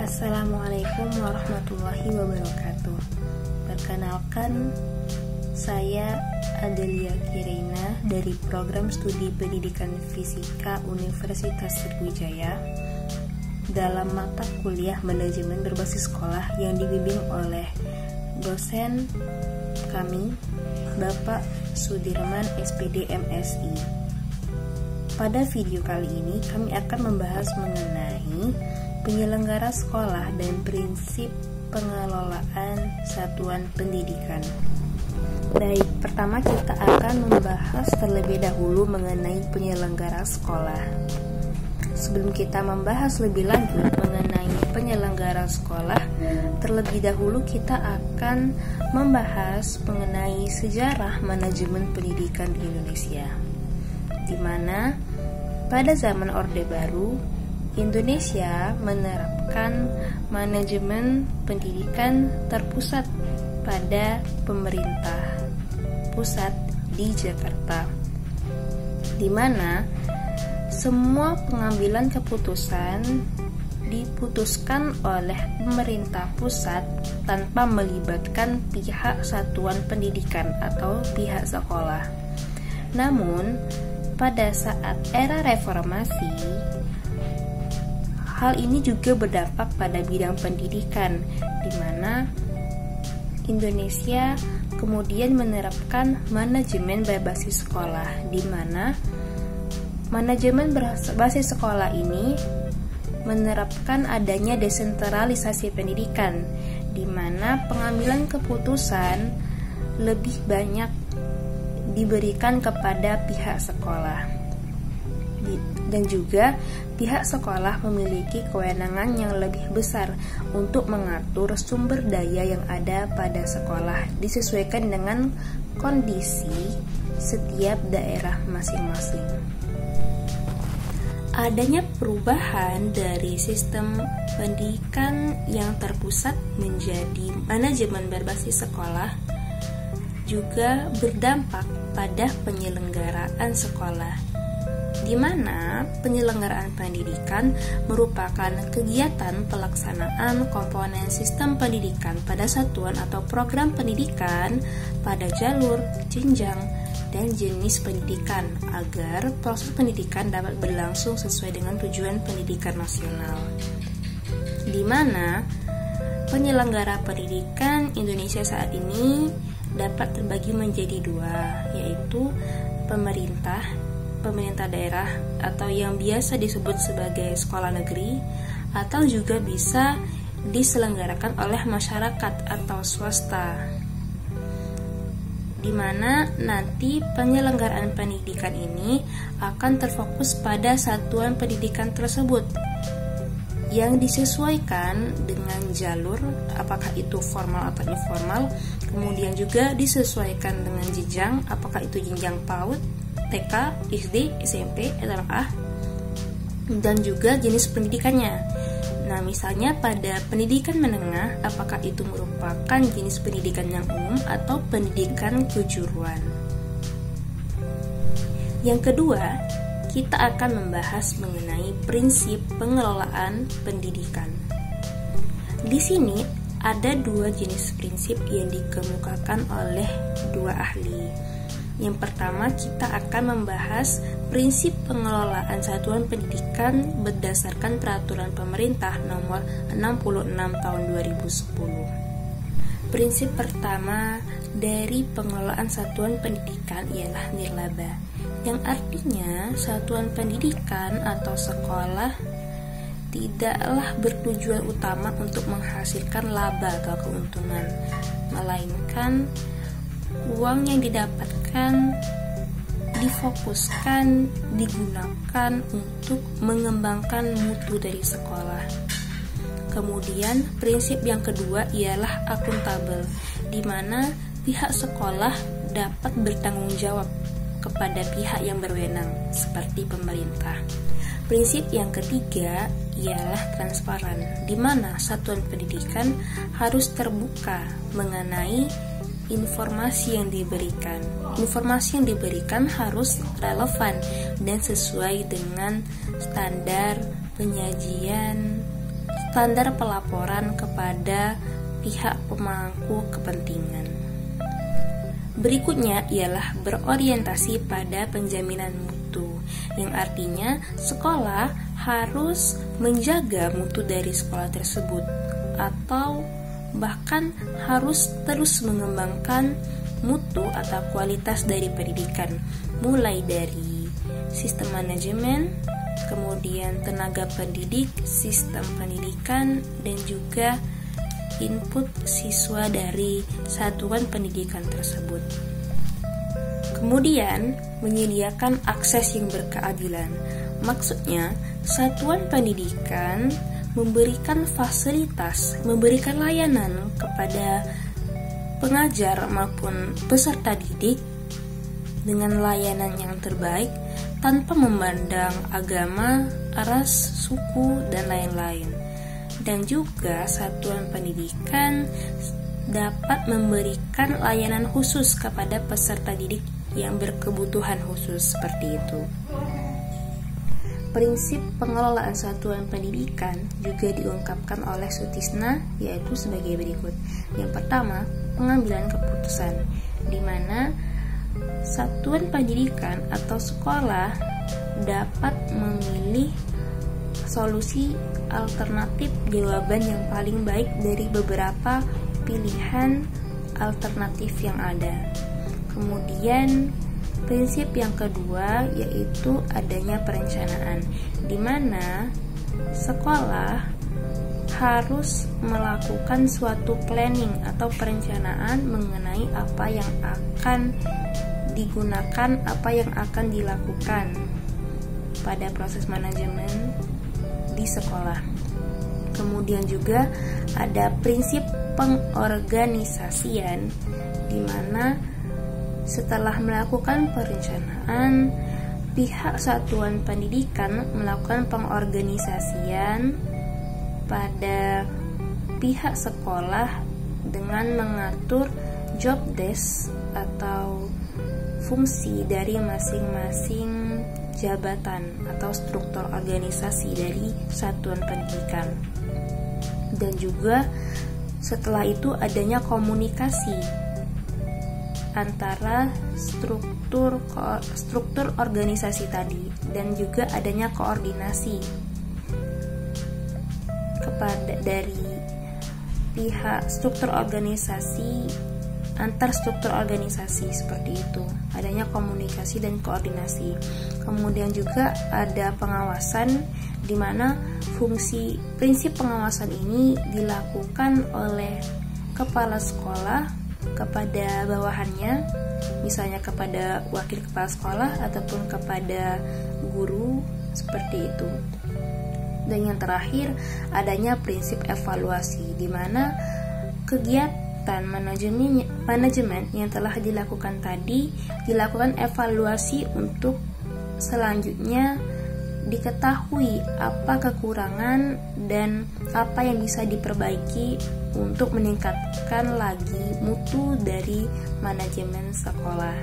Assalamualaikum warahmatullahi wabarakatuh. Perkenalkan, saya Adelia Kirena dari Program Studi Pendidikan Fisika Universitas Sriwijaya dalam mata kuliah Manajemen Berbasis Sekolah yang dibimbing oleh dosen kami, Bapak Sudirman SPD MSI. Pada video kali ini kami akan membahas mengenai penyelenggara sekolah dan prinsip pengelolaan satuan pendidikan. Baik, pertama kita akan membahas terlebih dahulu mengenai penyelenggara sekolah. Sebelum kita membahas lebih lanjut mengenai penyelenggara sekolah, terlebih dahulu kita akan membahas mengenai sejarah manajemen pendidikan di Indonesia, di mana pada zaman Orde Baru, Indonesia menerapkan manajemen pendidikan terpusat pada pemerintah pusat di Jakarta, di mana semua pengambilan keputusan diputuskan oleh pemerintah pusat tanpa melibatkan pihak satuan pendidikan atau pihak sekolah. Namun, pada saat era reformasi, hal ini juga berdampak pada bidang pendidikan, di mana Indonesia kemudian menerapkan manajemen berbasis sekolah, di mana manajemen berbasis sekolah ini menerapkan adanya desentralisasi pendidikan, di mana pengambilan keputusan lebih banyak diberikan kepada pihak sekolah, dan juga pihak sekolah memiliki kewenangan yang lebih besar untuk mengatur sumber daya yang ada pada sekolah disesuaikan dengan kondisi setiap daerah masing-masing. Adanya perubahan dari sistem pendidikan yang terpusat menjadi manajemen berbasis sekolah juga berdampak pada penyelenggaraan sekolah, di mana penyelenggaraan pendidikan merupakan kegiatan pelaksanaan komponen sistem pendidikan pada satuan atau program pendidikan pada jalur, jenjang, dan jenis pendidikan agar proses pendidikan dapat berlangsung sesuai dengan tujuan pendidikan nasional, di mana penyelenggara pendidikan Indonesia saat ini dapat terbagi menjadi dua, yaitu pemerintah daerah atau yang biasa disebut sebagai sekolah negeri, atau juga bisa diselenggarakan oleh masyarakat atau swasta, di mana nanti penyelenggaraan pendidikan ini akan terfokus pada satuan pendidikan tersebut yang disesuaikan dengan jalur, apakah itu formal atau informal, kemudian juga disesuaikan dengan jenjang, apakah itu jenjang PAUD, TK, SD, SMP, SMA, dan juga jenis pendidikannya. Nah, misalnya pada pendidikan menengah, apakah itu merupakan jenis pendidikan yang umum atau pendidikan kejuruan. Yang kedua, kita akan membahas mengenai prinsip pengelolaan pendidikan. Di sini ada dua jenis prinsip yang dikemukakan oleh dua ahli. Yang pertama, kita akan membahas prinsip pengelolaan satuan pendidikan berdasarkan peraturan pemerintah nomor 66 tahun 2010. Prinsip pertama dari pengelolaan satuan pendidikan ialah nirlaba, yang artinya satuan pendidikan atau sekolah tidaklah bertujuan utama untuk menghasilkan laba atau keuntungan, melainkan uang yang didapatkan difokuskan, digunakan untuk mengembangkan mutu dari sekolah. Kemudian prinsip yang kedua ialah akuntabel, di mana pihak sekolah dapat bertanggung jawab kepada pihak yang berwenang seperti pemerintah. Prinsip yang ketiga ialah transparan, di mana satuan pendidikan harus terbuka mengenai informasi yang diberikan. Informasi yang diberikan harus relevan dan sesuai dengan standar penyajian, standar pelaporan kepada pihak pemangku kepentingan. Berikutnya ialah berorientasi pada penjaminan mutu, yang artinya sekolah harus menjaga mutu dari sekolah tersebut atau bahkan harus terus mengembangkan mutu atau kualitas dari pendidikan, mulai dari sistem manajemen, kemudian tenaga pendidik, sistem pendidikan, dan juga input siswa dari satuan pendidikan tersebut. Kemudian, menyediakan akses yang berkeadilan. Maksudnya, satuan pendidikan memberikan fasilitas, memberikan layanan kepada pengajar maupun peserta didik dengan layanan yang terbaik tanpa memandang agama, ras, suku, dan lain-lain. Dan juga satuan pendidikan dapat memberikan layanan khusus kepada peserta didik yang berkebutuhan khusus seperti itu. Prinsip pengelolaan satuan pendidikan juga diungkapkan oleh Sutisna, yaitu sebagai berikut. Yang pertama, pengambilan keputusan, di mana satuan pendidikan atau sekolah dapat memilih solusi alternatif jawaban yang paling baik dari beberapa pilihan alternatif yang ada. Kemudian prinsip yang kedua yaitu adanya perencanaan, di mana sekolah harus melakukan suatu planning atau perencanaan mengenai apa yang akan digunakan, apa yang akan dilakukan pada proses manajemen di sekolah. Kemudian juga ada prinsip pengorganisasian, di mana setelah melakukan perencanaan, pihak satuan pendidikan melakukan pengorganisasian pada pihak sekolah dengan mengatur job desk atau fungsi dari masing-masing jabatan atau struktur organisasi dari satuan pendidikan. Dan juga setelah itu adanya komunikasi antara struktur organisasi tadi, dan juga adanya koordinasi kepada dari pihak struktur organisasi antar struktur organisasi seperti itu. Adanya komunikasi dan koordinasi. Kemudian juga ada pengawasan, di mana fungsi prinsip pengawasan ini dilakukan oleh kepala sekolah kepada bawahannya, misalnya kepada wakil kepala sekolah ataupun kepada guru, seperti itu. Dan yang terakhir adanya prinsip evaluasi, di mana kegiatan manajemen yang telah dilakukan tadi dilakukan evaluasi untuk selanjutnya diketahui apa kekurangan dan apa yang bisa diperbaiki untuk meningkatkan lagi mutu dari manajemen sekolah.